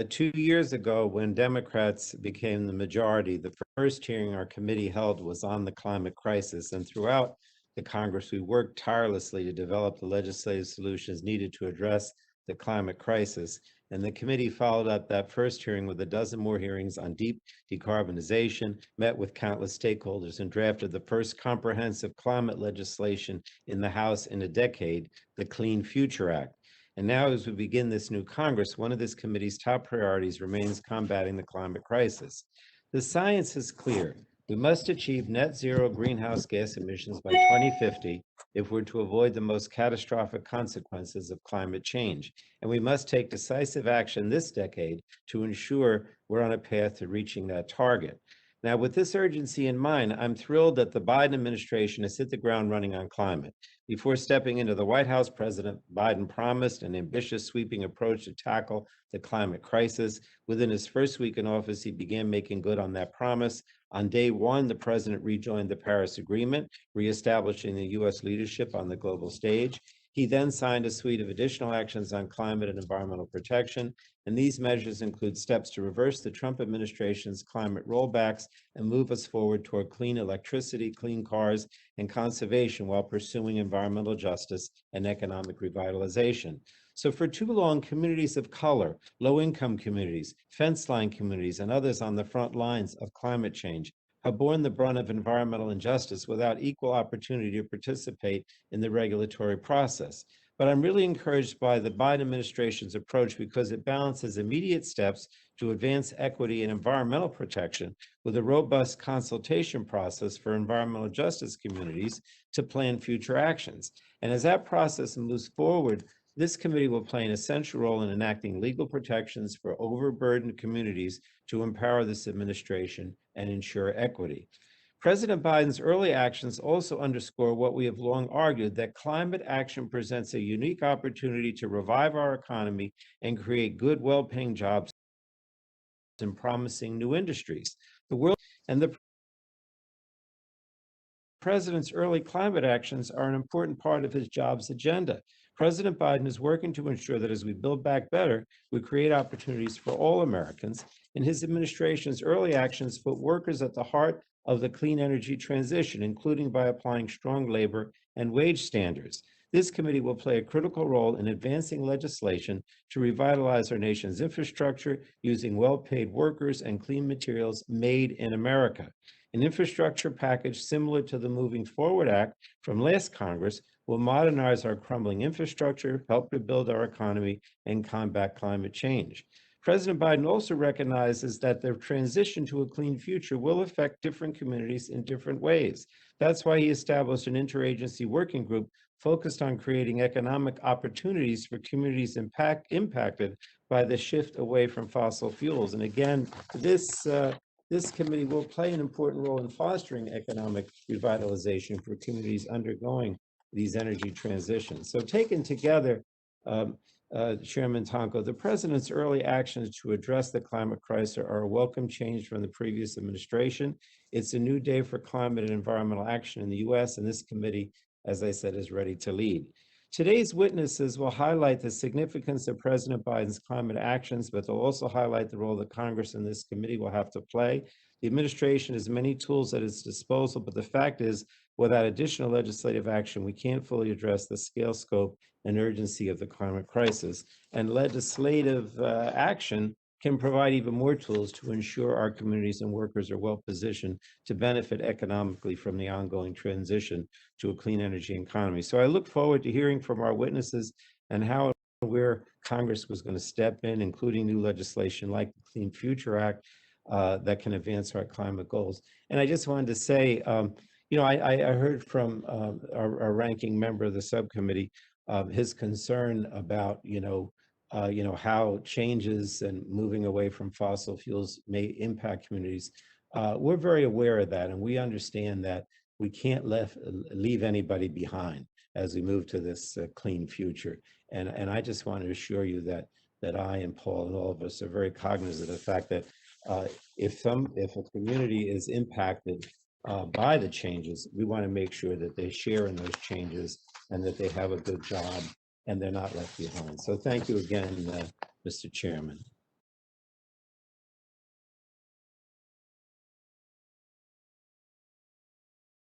2 years ago, when Democrats became the majority, the first hearing our committee held was on the climate crisis. And throughout the Congress, we worked tirelessly to develop the legislative solutions needed to address the climate crisis. And the committee followed up that first hearing with a dozen more hearings on deep decarbonization, met with countless stakeholders, and drafted the first comprehensive climate legislation in the House in a decade, the Clean Future Act. And now, as we begin this new Congress, one of this committee's top priorities remains combating the climate crisis. The science is clear. We must achieve net zero greenhouse gas emissions by 2050 if we're to avoid the most catastrophic consequences of climate change. And we must take decisive action this decade to ensure we're on a path to reaching that target. Now, with this urgency in mind, I'm thrilled that the Biden administration has hit the ground running on climate. Before stepping into the White House, President Biden promised an ambitious, sweeping approach to tackle the climate crisis. Within his first week in office, he began making good on that promise. On day one, the president rejoined the Paris Agreement, reestablishing the U.S. leadership on the global stage. He then signed a suite of additional actions on climate and environmental protection, and these measures include steps to reverse the Trump administration's climate rollbacks and move us forward toward clean electricity, clean cars, and conservation while pursuing environmental justice and economic revitalization. So for too long, communities of color, low-income communities, fence-line communities, and others on the front lines of climate change have borne the brunt of environmental injustice without equal opportunity to participate in the regulatory process. But I'm really encouraged by the Biden administration's approach because it balances immediate steps to advance equity and environmental protection with a robust consultation process for environmental justice communities to plan future actions. And as that process moves forward, this committee will play an essential role in enacting legal protections for overburdened communities to empower this administration and ensure equity. President Biden's early actions also underscore what we have long argued, that climate action presents a unique opportunity to revive our economy and create good, well-paying jobs and promising new industries. The president's early climate actions are an important part of his jobs agenda. President Biden is working to ensure that as we build back better, we create opportunities for all Americans. And his administration's early actions put workers at the heart of the clean energy transition, including by applying strong labor and wage standards. This committee will play a critical role in advancing legislation to revitalize our nation's infrastructure using well-paid workers and clean materials made in America. An infrastructure package similar to the Moving Forward Act from last Congress will modernize our crumbling infrastructure, help rebuild our economy, and combat climate change. President Biden also recognizes that the transition to a clean future will affect different communities in different ways. That's why he established an interagency working group focused on creating economic opportunities for communities impacted by the shift away from fossil fuels. And again, this committee will play an important role in fostering economic revitalization for communities undergoing these energy transitions. So taken together, Chairman Tonko, the president's early actions to address the climate crisis are a welcome change from the previous administration. It's a new day for climate and environmental action in the U.S., and this committee, as I said, is ready to lead. Today's witnesses will highlight the significance of President Biden's climate actions, but they'll also highlight the role that Congress and this committee will have to play. The administration has many tools at its disposal, but the fact is, without additional legislative action, we can't fully address the scale, scope, and urgency of the climate crisis. And legislative action can provide even more tools to ensure our communities and workers are well positioned to benefit economically from the ongoing transition to a clean energy economy. So I look forward to hearing from our witnesses and how and where Congress was going to step in, including new legislation like the Clean Future Act that can advance our climate goals. And I just wanted to say, I heard from our ranking member of the subcommittee, his concern about, how changes and moving away from fossil fuels may impact communities. We're very aware of that, and we understand that we can't leave anybody behind as we move to this clean future. And I just want to assure you that I and Paul and all of us are very cognizant of the fact that if a community is impacted by the changes, we want to make sure that they share in those changes and that they have a good job and they're not left behind. So thank you again, Mr. Chairman.